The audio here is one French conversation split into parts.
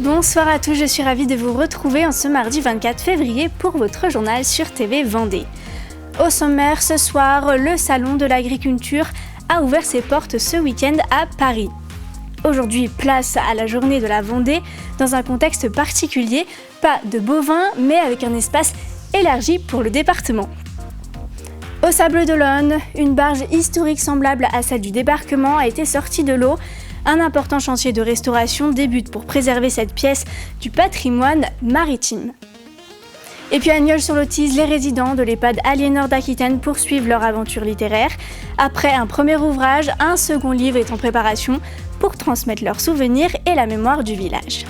Bonsoir à tous, je suis ravie de vous retrouver en ce mardi 24 février pour votre journal sur TV Vendée. Au sommaire, ce soir, le Salon de l'Agriculture a ouvert ses portes ce week-end à Paris. Aujourd'hui, place à la journée de la Vendée dans un contexte particulier, pas de bovins, mais avec un espace élargi pour le département. Au Sables d'Olonne, une barge historique semblable à celle du débarquement a été sortie de l'eau. Un important chantier de restauration débute pour préserver cette pièce du patrimoine maritime. Et puis à Nieul-sur-Lotise, les résidents de l'EHPAD Aliénor d'Aquitaine poursuivent leur aventure littéraire. Après un premier ouvrage, un second livre est en préparation pour transmettre leurs souvenirs et la mémoire du village.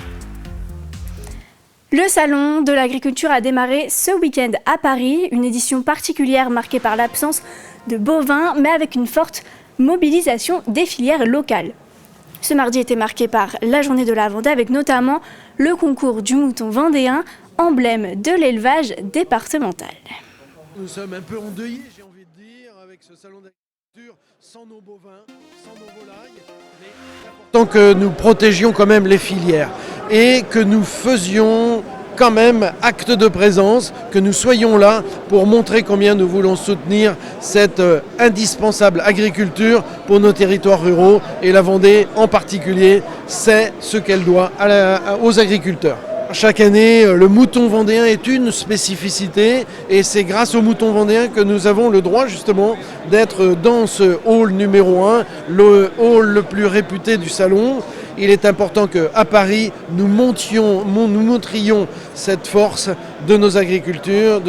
Le Salon de l'Agriculture a démarré ce week-end à Paris, une édition particulière marquée par l'absence de bovins, mais avec une forte mobilisation des filières locales. Ce mardi était marqué par la journée de la Vendée avec notamment le concours du mouton vendéen, emblème de l'élevage départemental. Nous sommes un peu endeuillés, j'ai envie de dire, avec ce salon d'agriculture, sans nos bovins, sans nos volailles. Mais tant que nous protégions quand même les filières et que nous faisions quand même acte de présence, que nous soyons là pour montrer combien nous voulons soutenir cette indispensable agriculture pour nos territoires ruraux, et la Vendée en particulier, c'est ce qu'elle doit aux agriculteurs. Chaque année, le mouton vendéen est une spécificité, et c'est grâce au mouton vendéen que nous avons le droit justement d'être dans ce hall numéro 1, le hall le plus réputé du salon. Il est important qu'à Paris, nous montrions cette force de nos agriculteurs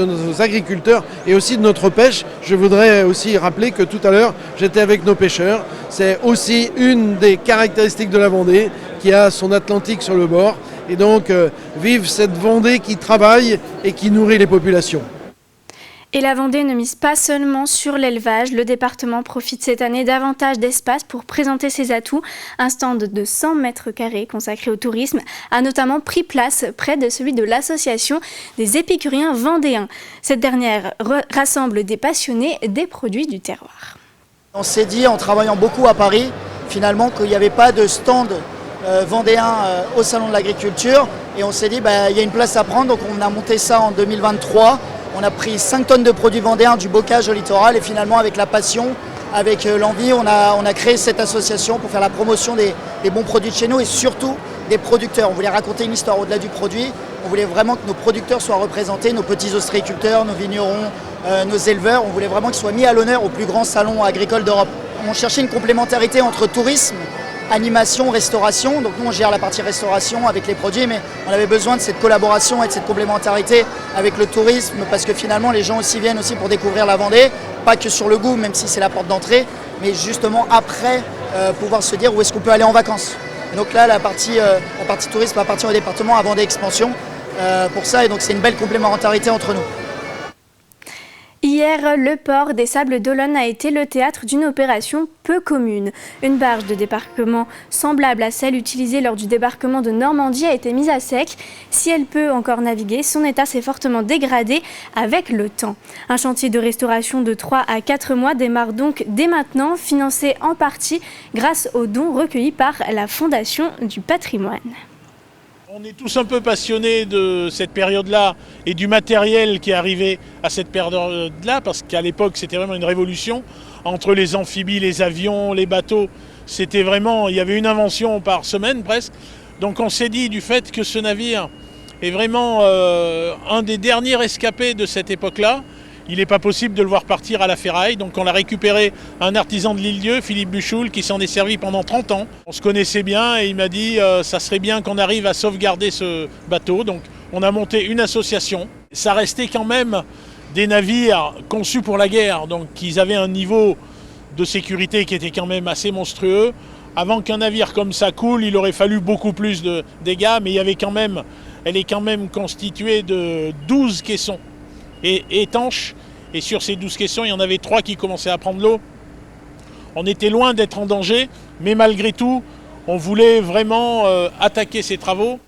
et aussi de notre pêche. Je voudrais aussi rappeler que tout à l'heure, j'étais avec nos pêcheurs. C'est aussi une des caractéristiques de la Vendée qui a son Atlantique sur le bord. Et donc, vive cette Vendée qui travaille et qui nourrit les populations. Et la Vendée ne mise pas seulement sur l'élevage. Le département profite cette année davantage d'espace pour présenter ses atouts. Un stand de 100 mètres carrés consacré au tourisme a notamment pris place près de celui de l'association des épicuriens vendéens. Cette dernière rassemble des passionnés des produits du terroir. On s'est dit, en travaillant beaucoup à Paris, finalement qu'il n'y avait pas de stand vendéen au Salon de l'Agriculture. Et on s'est dit, il y a une place à prendre. Donc on a monté ça en 2023. On a pris 5 tonnes de produits vendéens, du bocage au littoral, et finalement avec la passion, avec l'envie, on a créé cette association pour faire la promotion des bons produits de chez nous et surtout des producteurs. On voulait raconter une histoire au-delà du produit, on voulait vraiment que nos producteurs soient représentés, nos petits ostréiculteurs, nos vignerons, nos éleveurs, on voulait vraiment qu'ils soient mis à l'honneur au plus grand salon agricole d'Europe. On cherchait une complémentarité entre tourisme, animation, restauration. Donc nous on gère la partie restauration avec les produits, mais on avait besoin de cette collaboration et de cette complémentarité avec le tourisme, parce que finalement les gens aussi viennent aussi pour découvrir la Vendée, pas que sur le goût, même si c'est la porte d'entrée, mais justement après pouvoir se dire où est-ce qu'on peut aller en vacances. Et donc là la partie tourisme appartient au département à Vendée Expansion pour ça, et donc c'est une belle complémentarité entre nous. Hier, le port des Sables d'Olonne a été le théâtre d'une opération peu commune. Une barge de débarquement semblable à celle utilisée lors du débarquement de Normandie a été mise à sec. Si elle peut encore naviguer, son état s'est fortement dégradé avec le temps. Un chantier de restauration de 3 à 4 mois démarre donc dès maintenant, financé en partie grâce aux dons recueillis par la Fondation du patrimoine. On est tous un peu passionnés de cette période-là et du matériel qui est arrivé à cette période-là, parce qu'à l'époque c'était vraiment une révolution entre les amphibies, les avions, les bateaux. C'était vraiment, il y avait une invention par semaine presque. Donc on s'est dit du fait que ce navire est vraiment un des derniers rescapés de cette époque-là. Il n'est pas possible de le voir partir à la ferraille, donc on l'a récupéré un artisan de l'Île-Dieu, Philippe Buchoul, qui s'en est servi pendant 30 ans. On se connaissait bien et il m'a dit ça serait bien qu'on arrive à sauvegarder ce bateau. Donc on a monté une association. Ça restait quand même des navires conçus pour la guerre, donc ils avaient un niveau de sécurité qui était quand même assez monstrueux. Avant qu'un navire comme ça coule, il aurait fallu beaucoup plus de dégâts, mais elle est quand même constituée de 12 caissons et étanches. Et sur ces 12 caissons, il y en avait 3 qui commençaient à prendre l'eau. On était loin d'être en danger, mais malgré tout, on voulait vraiment attaquer ces travaux.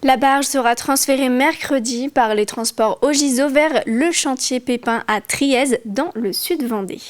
La barge sera transférée mercredi par les transports Ogiso vers le chantier Pépin à Trièze dans le sud Vendée.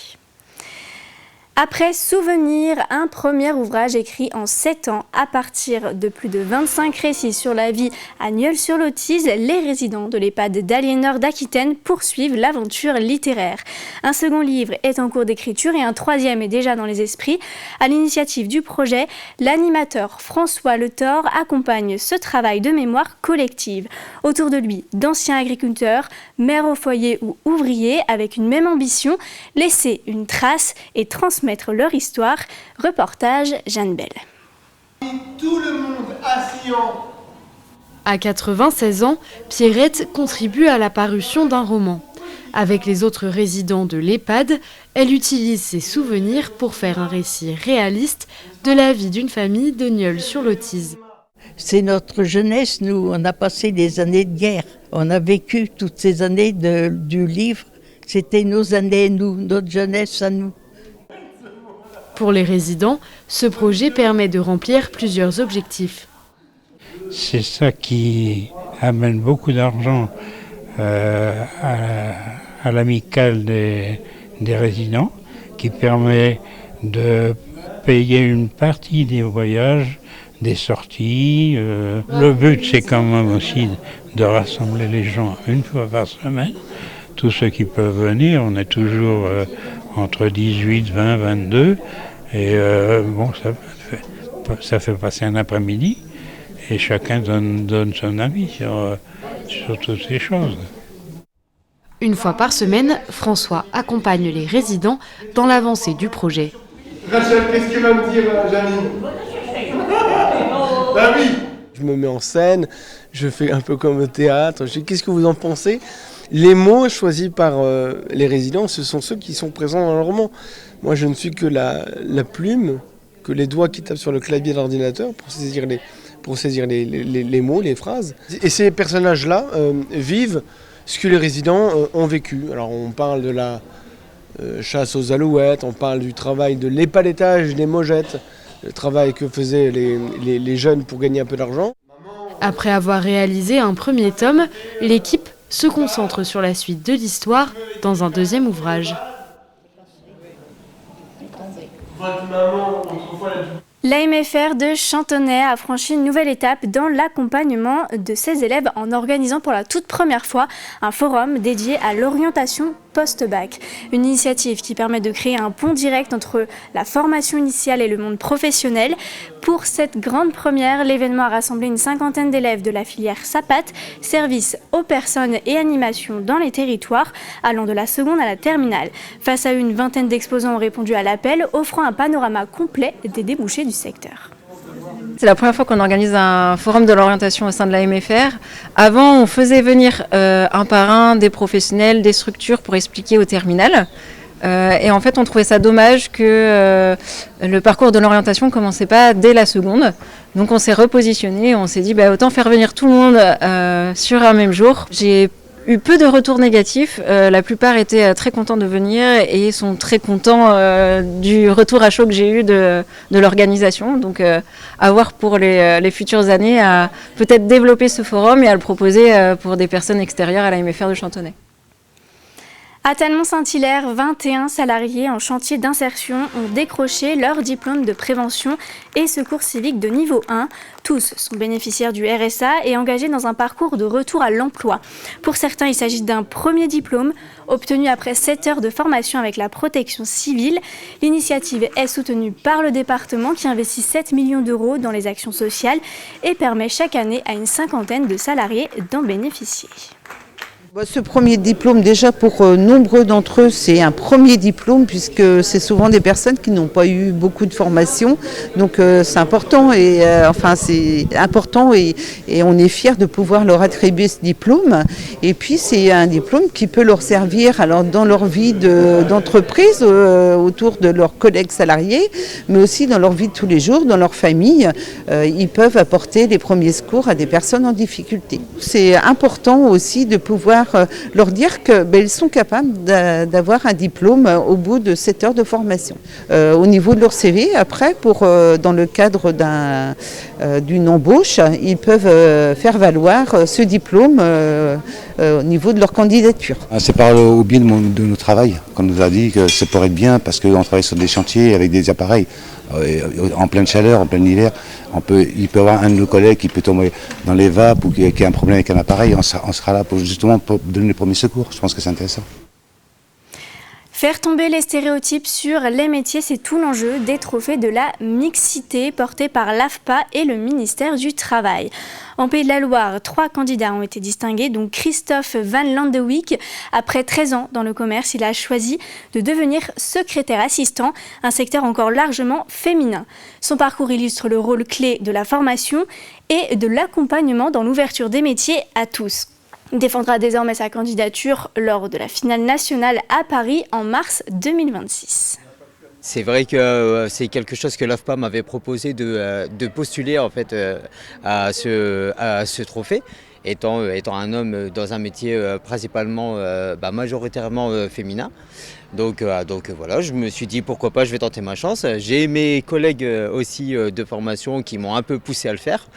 Après Souvenir, un premier ouvrage écrit en 7 ans à partir de plus de 25 récits sur la vie à Nieul-sur-Lotise, les résidents de l'EHPAD d'Aliénor d'Aquitaine poursuivent l'aventure littéraire. Un second livre est en cours d'écriture et un troisième est déjà dans les esprits. À l'initiative du projet, l'animateur François Le Thor accompagne ce travail de mémoire collective. Autour de lui, d'anciens agriculteurs, mères au foyer ou ouvriers avec une même ambition, laisser une trace et transmettre leur histoire. Reportage Jeanne Bell. Tout le monde assis À 96 ans, Pierrette contribue à la parution d'un roman. Avec les autres résidents de l'EHPAD, elle utilise ses souvenirs pour faire un récit réaliste de la vie d'une famille de Nieul-sur-Lotise. C'est notre jeunesse, nous, on a passé des années de guerre. On a vécu toutes ces années du livre. C'était nos années, notre jeunesse à nous. Pour les résidents, ce projet permet de remplir plusieurs objectifs. C'est ça qui amène beaucoup d'argent à l'amicale des résidents, qui permet de payer une partie des voyages, des sorties. Le but, c'est quand même aussi de rassembler les gens une fois par semaine. Tous ceux qui peuvent venir, on est toujours entre 18, 20, 22. Et ça fait passer un après-midi et chacun donne son avis sur toutes ces choses. Une fois par semaine, François accompagne les résidents dans l'avancée du projet. Rachel, qu'est-ce que va me dire Janine? Bah oui. Je me mets en scène, je fais un peu comme au théâtre. Je dis qu'est-ce que vous en pensez? Les mots choisis par les résidents, ce sont ceux qui sont présents dans le roman. Moi, je ne suis que la plume, que les doigts qui tapent sur le clavier de l'ordinateur pour saisir les mots, les phrases. Et ces personnages-là vivent ce que les résidents ont vécu. Alors, on parle de la chasse aux alouettes, on parle du travail de l'épalettage des mogettes, le travail que faisaient les jeunes pour gagner un peu d'argent. Après avoir réalisé un premier tome, l'équipe se concentre sur la suite de l'histoire dans un deuxième ouvrage. L'AMFR de Chantonnay a franchi une nouvelle étape dans l'accompagnement de ses élèves en organisant pour la toute première fois un forum dédié à l'orientation post-bac. Une initiative qui permet de créer un pont direct entre la formation initiale et le monde professionnel. Pour cette grande première, l'événement a rassemblé une cinquantaine d'élèves de la filière SAPAT, service aux personnes et animation dans les territoires, allant de la seconde à la terminale. Face à eux, une vingtaine d'exposants ont répondu à l'appel, offrant un panorama complet des débouchés du secteur. C'est la première fois qu'on organise un forum de l'orientation au sein de la MFR. Avant, on faisait venir un par un des professionnels, des structures pour expliquer au terminal. Et en fait, on trouvait ça dommage que le parcours de l'orientation ne commençait pas dès la seconde. Donc on s'est repositionné, on s'est dit autant faire venir tout le monde sur un même jour. J'ai eu peu de retours négatifs. La plupart étaient très contents de venir et sont très contents du retour à chaud que j'ai eu de l'organisation. Donc à voir pour les futures années à peut-être développer ce forum et à le proposer pour des personnes extérieures à la MFR de Chantonnay. À Talmont-Saint-Hilaire, 21 salariés en chantier d'insertion ont décroché leur diplôme de prévention et secours civique de niveau 1. Tous sont bénéficiaires du RSA et engagés dans un parcours de retour à l'emploi. Pour certains, il s'agit d'un premier diplôme obtenu après 7 heures de formation avec la protection civile. L'initiative est soutenue par le département qui investit 7 millions d'euros dans les actions sociales et permet chaque année à une cinquantaine de salariés d'en bénéficier. Ce premier diplôme, déjà pour nombreux d'entre eux, c'est un premier diplôme puisque c'est souvent des personnes qui n'ont pas eu beaucoup de formation. Donc c'est important et on est fiers de pouvoir leur attribuer ce diplôme. Et puis c'est un diplôme qui peut leur servir alors dans leur vie d'entreprise, autour de leurs collègues salariés, mais aussi dans leur vie de tous les jours, dans leur famille. Ils peuvent apporter les premiers secours à des personnes en difficulté. C'est important aussi de pouvoir pouvoir leur dire qu'ils sont capables d'avoir un diplôme au bout de 7 heures de formation. Au niveau de leur CV, après, dans le cadre d'une embauche, ils peuvent faire valoir ce diplôme au niveau de leur candidature. C'est par le biais de notre travail qu'on nous a dit que ça pourrait être bien parce qu'on travaille sur des chantiers avec des appareils en pleine chaleur, en plein hiver. Il peut y avoir un de nos collègues qui peut tomber dans les vapes ou qui a un problème avec un appareil. On sera là pour donner les premiers secours. Je pense que c'est intéressant. Faire tomber les stéréotypes sur les métiers, c'est tout l'enjeu des trophées de la mixité portés par l'AFPA et le ministère du Travail. En Pays de la Loire, 3 candidats ont été distingués, dont Christophe Van Landewyck. Après 13 ans dans le commerce, il a choisi de devenir secrétaire assistant, un secteur encore largement féminin. Son parcours illustre le rôle clé de la formation et de l'accompagnement dans l'ouverture des métiers à tous. Il défendra désormais sa candidature lors de la finale nationale à Paris en mars 2026. C'est vrai que c'est quelque chose que l'AFPA m'avait proposé de postuler en fait à ce trophée. Étant un homme dans un métier principalement majoritairement féminin. Donc voilà, je me suis dit pourquoi pas, je vais tenter ma chance. J'ai mes collègues aussi de formation qui m'ont un peu poussé à le faire.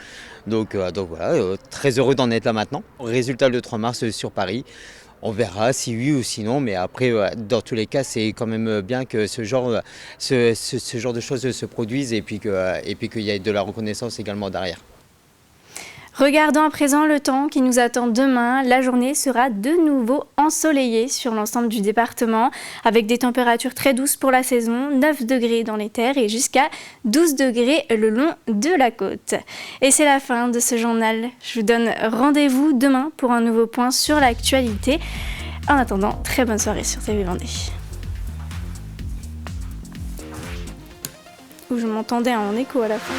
Donc voilà, très heureux d'en être là maintenant. Résultat le 3 mars sur Paris. On verra si oui ou sinon, mais après, dans tous les cas, c'est quand même bien que ce genre de choses se produisent et puis qu'il y ait de la reconnaissance également derrière. Regardons à présent le temps qui nous attend demain. La journée sera de nouveau ensoleillée sur l'ensemble du département avec des températures très douces pour la saison, 9 degrés dans les terres et jusqu'à 12 degrés le long de la côte. Et c'est la fin de ce journal. Je vous donne rendez-vous demain pour un nouveau point sur l'actualité. En attendant, très bonne soirée sur TV Vendée. Où je m'entendais en écho à la fin.